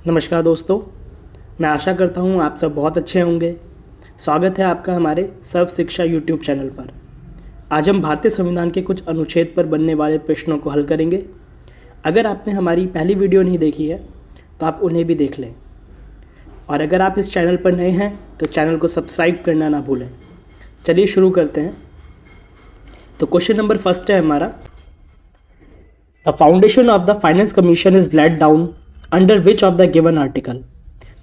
नमस्कार दोस्तों, मैं आशा करता हूँ आप सब बहुत अच्छे होंगे। स्वागत है आपका हमारे सर्व शिक्षा यूट्यूब चैनल पर। आज हम भारतीय संविधान के कुछ अनुच्छेद पर बनने वाले प्रश्नों को हल करेंगे। अगर आपने हमारी पहली वीडियो नहीं देखी है तो आप उन्हें भी देख लें, और अगर आप इस चैनल पर नए हैं तो चैनल को सब्सक्राइब करना ना भूलें। चलिए शुरू करते हैं। तो क्वेश्चन नंबर फर्स्ट है हमारा, the foundation of the finance commission is laid down under which of the given article.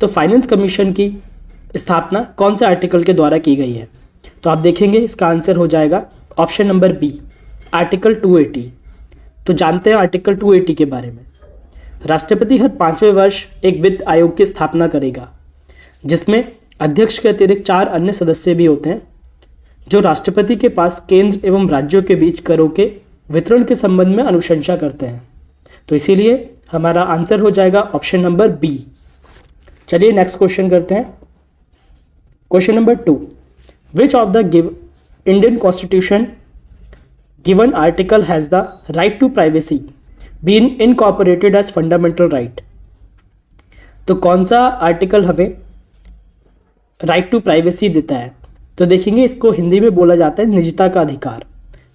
तो फाइनेंस कमीशन की स्थापना कौन से आर्टिकल के द्वारा की गई है? तो आप देखेंगे इसका आंसर हो जाएगा ऑप्शन नंबर बी, आर्टिकल 280। तो जानते हैं आर्टिकल 280 के बारे में। राष्ट्रपति हर 5वें वर्ष एक वित्त आयोग की स्थापना करेगा, जिसमें अध्यक्ष के अतिरिक्त 4 अन्य सदस्य भी होते हैं, जो राष्ट्रपति के पास केंद्र एवं राज्यों के बीच करों के वितरण के संबंध में अनुशंसा करते हैं। तो इसीलिए हमारा आंसर हो जाएगा ऑप्शन नंबर बी। चलिए नेक्स्ट क्वेश्चन करते हैं। Question number 2, which of the Indian constitution given article has the right to privacy been incorporated as fundamental right. तो कौन सा आर्टिकल हमें राइट टू प्राइवेसी देता है? तो देखेंगे इसको हिंदी में बोला जाता है निजता का अधिकार।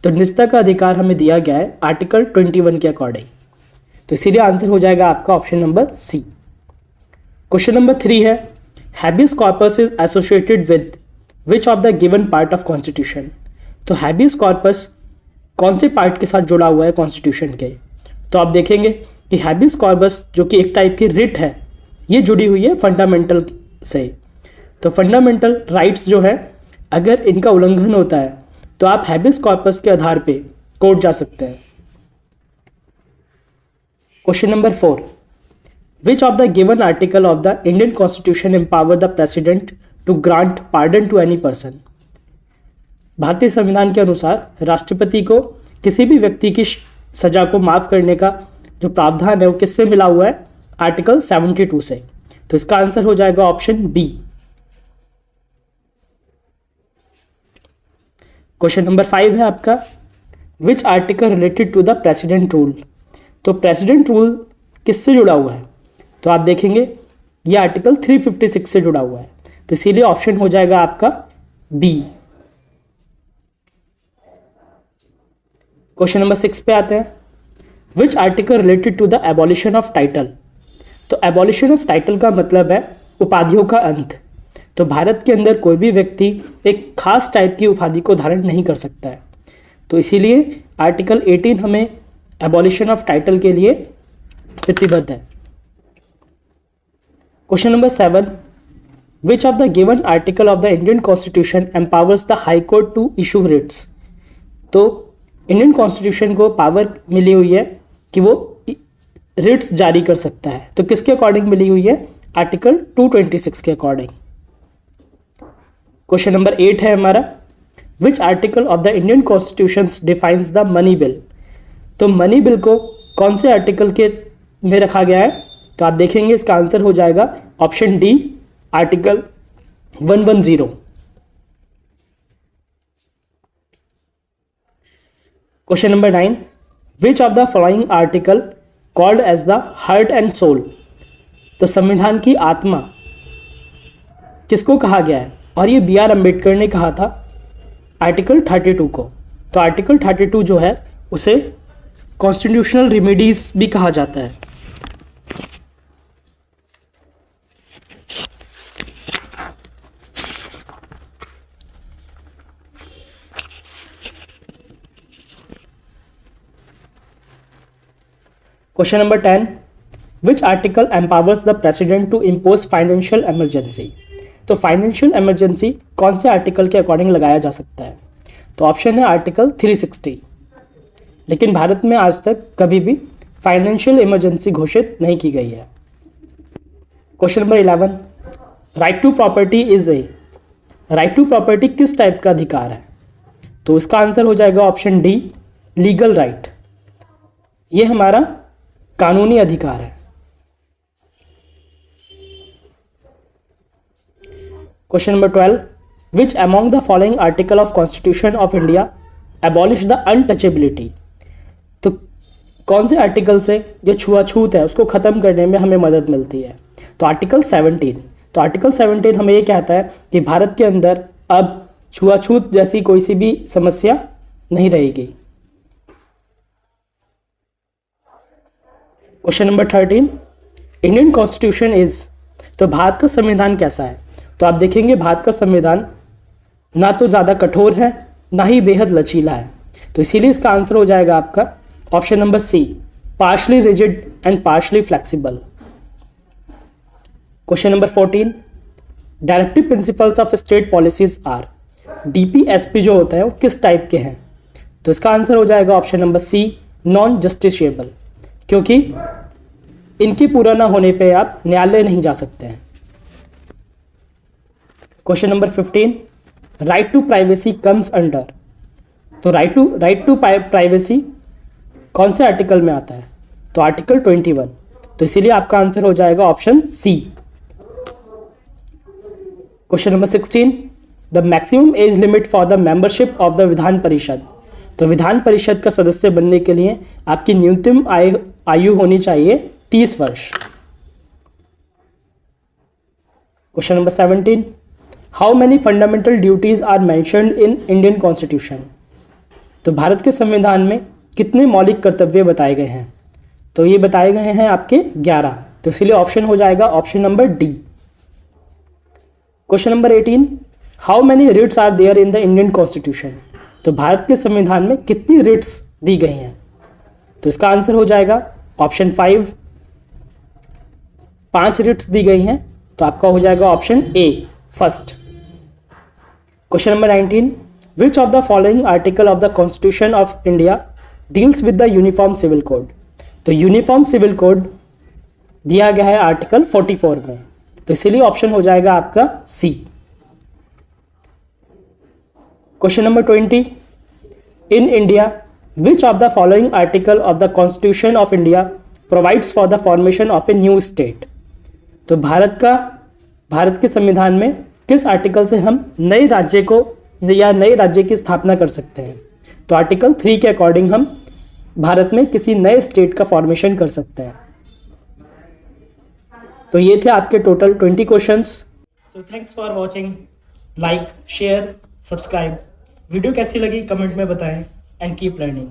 तो निजता का अधिकार हमें दिया गया है आर्टिकल 21 के अकॉर्डिंग। तो इसीलिए आंसर हो जाएगा आपका option number C. Question number 3 है, habeas corpus is associated with which of the given part of constitution. तो हैबियस कॉर्पस कौन से पार्ट के साथ जुड़ा हुआ है कॉन्स्टिट्यूशन के? तो आप देखेंगे कि हैबियस कॉर्पस जो कि एक टाइप की रिट है, ये जुड़ी हुई है फंडामेंटल से। तो फंडामेंटल राइट्स जो है, अगर इनका उल्लंघन होता है तो आप हैबियस कॉर्पस के आधार पे कोर्ट जा सकते हैं। Question number 4, which of the given article of the Indian constitution empower the president to grant pardon to any person. भारतीय संविधान के अनुसार राष्ट्रपति को किसी भी व्यक्ति की सजा को माफ करने का जो प्रावधान है वो किससे मिला हुआ है? आर्टिकल 72 से। तो इसका आंसर हो जाएगा ऑप्शन बी। क्वेश्चन नंबर 5 है आपका, which article related to the president rule. तो प्रेसिडेंट रूल किससे जुड़ा हुआ है? तो आप देखेंगे ये आर्टिकल 356 से जुड़ा हुआ है। तो इसीलिए ऑप्शन हो जाएगा आपका बी। क्वेश्चन नंबर 6 पे आते हैं, which article related to the abolition of title. तो एबॉलिशन ऑफ टाइटल का मतलब है उपाधियों का अंत। तो भारत के अंदर कोई भी व्यक्ति एक खास टाइप की उपाधि को धारण नहीं कर सकता है। तो इसीलिए आर्टिकल 18 हमें एबॉलिशन ऑफ टाइटल के लिए प्रतिबद्ध है। Question number 7, which of the given article of the Indian constitution empowers the high court to issue writs. तो इंडियन कॉन्स्टिट्यूशन को पावर मिली हुई है कि वो रिट्स जारी कर सकता है। तो किसके अकॉर्डिंग मिली हुई है? आर्टिकल 226 के अकॉर्डिंग। क्वेश्चन नंबर 8 है हमारा, which article of the Indian constitution defines the money bill. तो मनी बिल को कौन से आर्टिकल के में रखा गया है? तो आप देखेंगे इसका आंसर हो जाएगा option D, article 110। Question number 9, which of the following article called as the heart and soul. तो संविधान की आत्मा किसको कहा गया है? और ये B.R. अम्बेडकर ने कहा था आर्टिकल 32 को। तो आर्टिकल 32 जो है उसे कॉन्स्टिट्यूशनल रेमेडीज भी कहा जाता है। Question number 10, which article empowers the president to impose financial emergency. तो फाइनेंशियल इमरजेंसी कौन से आर्टिकल के अकॉर्डिंग लगाया जा सकता है? तो ऑप्शन है आर्टिकल 360। लेकिन भारत में आज तक कभी भी फाइनेंशियल इमरजेंसी घोषित नहीं की गई है। Question number 11, right to property is A. Right to property किस टाइप का अधिकार है? तो इसका आंसर हो जाएगा ऑप्शन डी, लीगल राइट। ये हमारा कानूनी अधिकार है। Question number 12, which among the following article of constitution of India abolish the untouchability. तो कौन से आर्टिकल से जो छुआछूत है उसको ख़त्म करने में हमें मदद मिलती है? तो आर्टिकल 17। तो आर्टिकल 17 हमें ये कहता है कि भारत के अंदर अब छुआछूत जैसी कोई सी भी समस्या नहीं रहेगी। Question number 13, Indian constitution is. तो भारत का संविधान कैसा है? तो आप देखेंगे भारत का संविधान ना तो ज़्यादा कठोर है ना ही बेहद लचीला है, तो इसीलिए इसका आंसर हो जाएगा आपका option number C, partially rigid and partially flexible. Question number 14, directive principles of state policies are. DPSP जो होता है वो किस टाइप के हैं? तो इसका आंसर हो जाएगा option number C, non justiciable, क्योंकि इनके पूरा ना होने पे आप न्यायालय नहीं जा सकते हैं। Question number 15, right to privacy comes under. तो राइट टू प्राइवेसी कौन से आर्टिकल में आता है? तो आर्टिकल 21, तो इसीलिए आपका आंसर हो जाएगा option C. Question number 16, the maximum age limit for the membership of the Vidhan Parishad. तो विधान परिषद का सदस्य बनने के लिए आपकी न्यूनतम आयु होनी चाहिए 30 वर्ष। Question number 17, how many fundamental duties are mentioned in Indian constitution. तो भारत के संविधान में कितने मौलिक कर्तव्य बताए गए हैं? तो ये बताए गए हैं आपके 11, तो इसलिए ऑप्शन हो जाएगा option number D. Question number 18, how many writs are there in the Indian constitution. तो भारत के संविधान में कितनी रिट्स दी गई हैं? तो इसका आंसर हो जाएगा ऑप्शन 5, 5 रिट्स दी गई हैं, तो आपका हो जाएगा option A, first. Question number 19, which of the following article of the constitution of India deals with the uniform civil code. तो यूनिफॉर्म सिविल कोड दिया गया है आर्टिकल 44 में, तो इसीलिए ऑप्शन हो जाएगा आपका C. Question number 20, in India which of the following article of the constitution of India provides for the formation of a new state. तो भारत के संविधान में किस आर्टिकल से हम नए राज्य को या नए राज्य की स्थापना कर सकते हैं? तो आर्टिकल 3 के अकॉर्डिंग हम भारत में किसी नए स्टेट का फॉर्मेशन कर सकते हैं। तो ये थे आपके total 20 questions. So thanks for watching, like, share, subscribe. Video कैसी लगी कमेंट में बताएं एंड कीप लर्निंग।